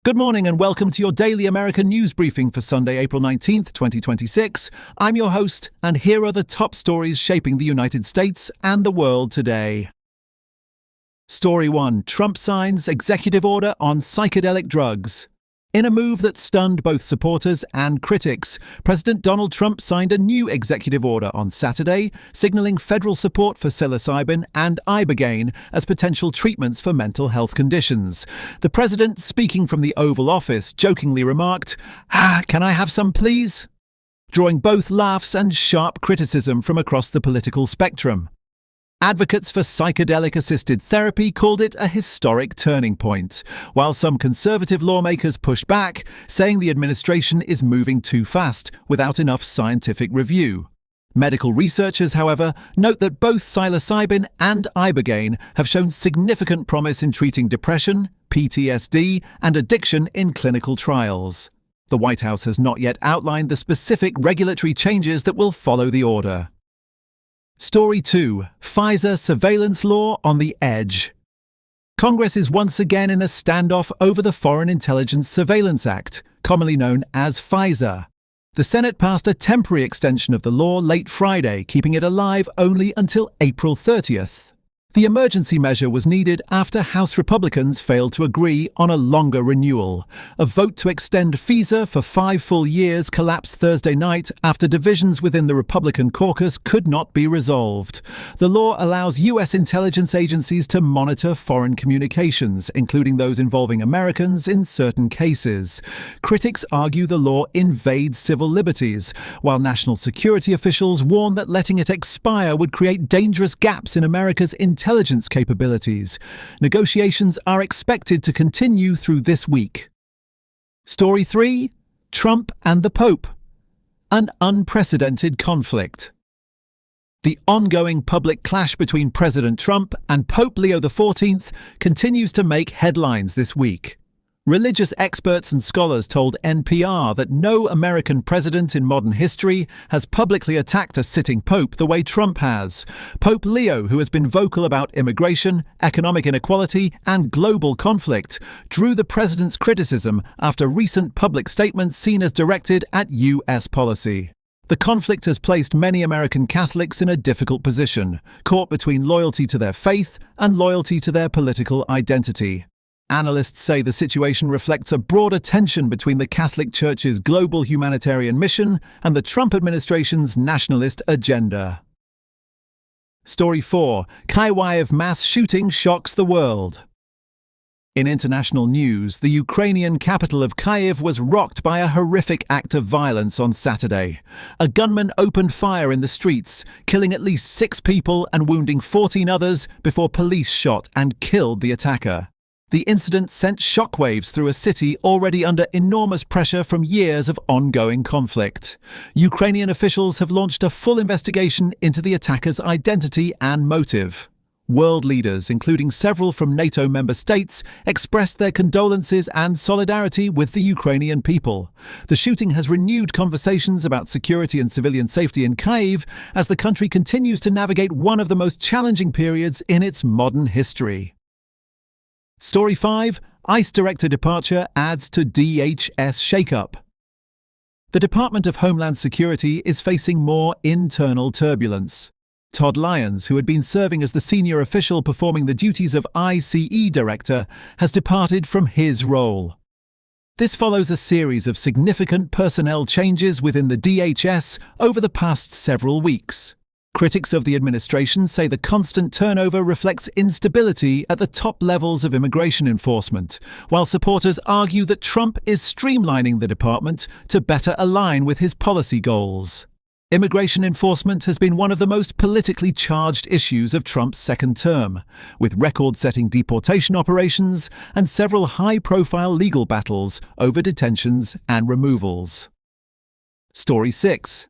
Good morning and welcome to your daily American news briefing for Sunday, April 19th, 2026. I'm your host, and here are the top stories shaping the United States and the world today. Story 1. Trump signs executive order on psychedelic drugs. In a move that stunned both supporters and critics, President Donald Trump signed a new executive order on Saturday, signaling federal support for psilocybin and ibogaine as potential treatments for mental health conditions. The president, speaking from the Oval Office, jokingly remarked, "Can I have some, please?" drawing both laughs and sharp criticism from across the political spectrum. Advocates for psychedelic-assisted therapy called it a historic turning point, while some conservative lawmakers pushed back, saying the administration is moving too fast without enough scientific review. Medical researchers, however, note that both psilocybin and ibogaine have shown significant promise in treating depression, PTSD, and addiction in clinical trials. The White House has not yet outlined the specific regulatory changes that will follow the order. Story 2. FISA surveillance law on the edge. Congress is once again in a standoff over the Foreign Intelligence Surveillance Act, commonly known as FISA. The Senate passed a temporary extension of the law late Friday, keeping it alive only until April 30th. The emergency measure was needed after House Republicans failed to agree on a longer renewal. A vote to extend FISA for 5 full years collapsed Thursday night after divisions within the Republican caucus could not be resolved. The law allows U.S. intelligence agencies to monitor foreign communications, including those involving Americans in certain cases. Critics argue the law invades civil liberties, while national security officials warn that letting it expire would create dangerous gaps in America's intelligence capabilities. Negotiations are expected to continue through this week. Story 3. Trump and the Pope. An unprecedented conflict. The ongoing public clash between President Trump and Pope Leo XIV continues to make headlines this week. Religious experts and scholars told NPR that no American president in modern history has publicly attacked a sitting pope the way Trump has. Pope Leo, who has been vocal about immigration, economic inequality, and global conflict, drew the president's criticism after recent public statements seen as directed at U.S. policy. The conflict has placed many American Catholics in a difficult position, caught between loyalty to their faith and loyalty to their political identity. Analysts say the situation reflects a broader tension between the Catholic Church's global humanitarian mission and the Trump administration's nationalist agenda. Story 4. Kyiv mass shooting shocks the world. In international news, the Ukrainian capital of Kyiv was rocked by a horrific act of violence on Saturday. A gunman opened fire in the streets, killing at least 6 people and wounding 14 others before police shot and killed the attacker. The incident sent shockwaves through a city already under enormous pressure from years of ongoing conflict. Ukrainian officials have launched a full investigation into the attacker's identity and motive. World leaders, including several from NATO member states, expressed their condolences and solidarity with the Ukrainian people. The shooting has renewed conversations about security and civilian safety in Kyiv as the country continues to navigate one of the most challenging periods in its modern history. Story 5. ICE director departure adds to DHS shakeup. The Department of Homeland Security is facing more internal turbulence. Todd Lyons, who had been serving as the senior official performing the duties of ICE director, has departed from his role. This follows a series of significant personnel changes within the DHS over the past several weeks. Critics of the administration say the constant turnover reflects instability at the top levels of immigration enforcement, while supporters argue that Trump is streamlining the department to better align with his policy goals. Immigration enforcement has been one of the most politically charged issues of Trump's second term, with record-setting deportation operations and several high-profile legal battles over detentions and removals. Story 6.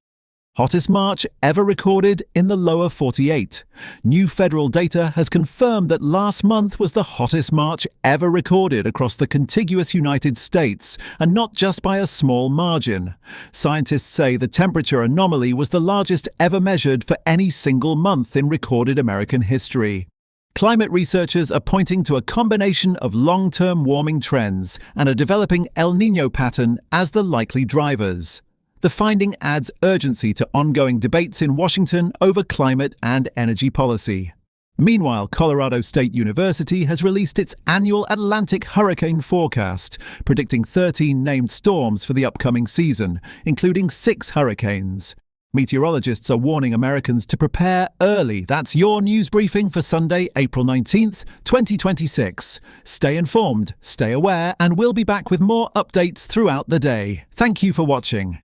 Hottest March ever recorded in the lower 48. New federal data has confirmed that last month was the hottest March ever recorded across the contiguous United States, and not just by a small margin. Scientists say the temperature anomaly was the largest ever measured for any single month in recorded American history. Climate researchers are pointing to a combination of long-term warming trends and a developing El Niño pattern as the likely drivers. The finding adds urgency to ongoing debates in Washington over climate and energy policy. Meanwhile, Colorado State University has released its annual Atlantic hurricane forecast, predicting 13 named storms for the upcoming season, including 6 hurricanes. Meteorologists are warning Americans to prepare early. That's your news briefing for Sunday, April 19th, 2026. Stay informed, stay aware, and we'll be back with more updates throughout the day. Thank you for watching.